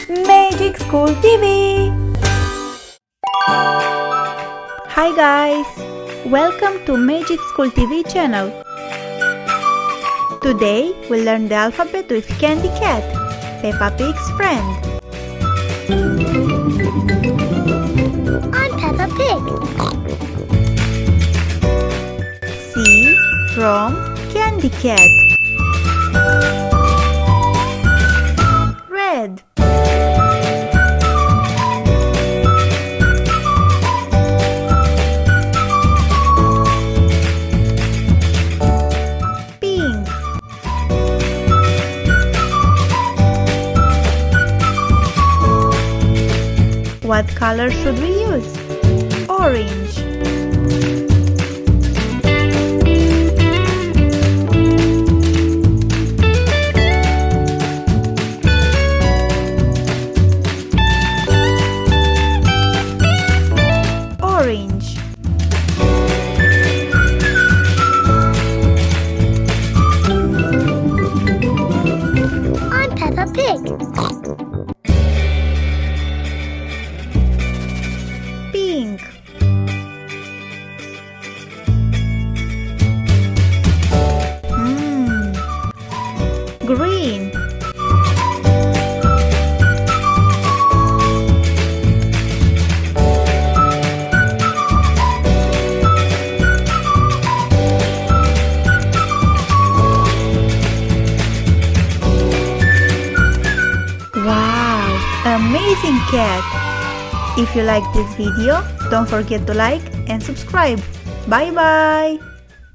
Magic School TV. Hi guys, welcome to Magic School TV channel. Today we'll learn the alphabet with Candy Cat, Peppa Pig's friend. I'm Peppa Pig. C from Candy Cat. Red. Pink. What color should we use? Orange. Orange. I'm Peppa Pig. Pink. Green. Wow, amazing cat! If you like this video, don't forget to like and subscribe. Bye bye!